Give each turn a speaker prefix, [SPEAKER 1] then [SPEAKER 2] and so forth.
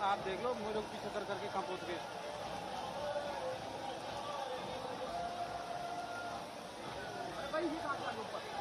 [SPEAKER 1] आप देख लो मुझे पीछे कर करके कहाँ पहुँच गए।
[SPEAKER 2] भाई ये कहाँ ऊपर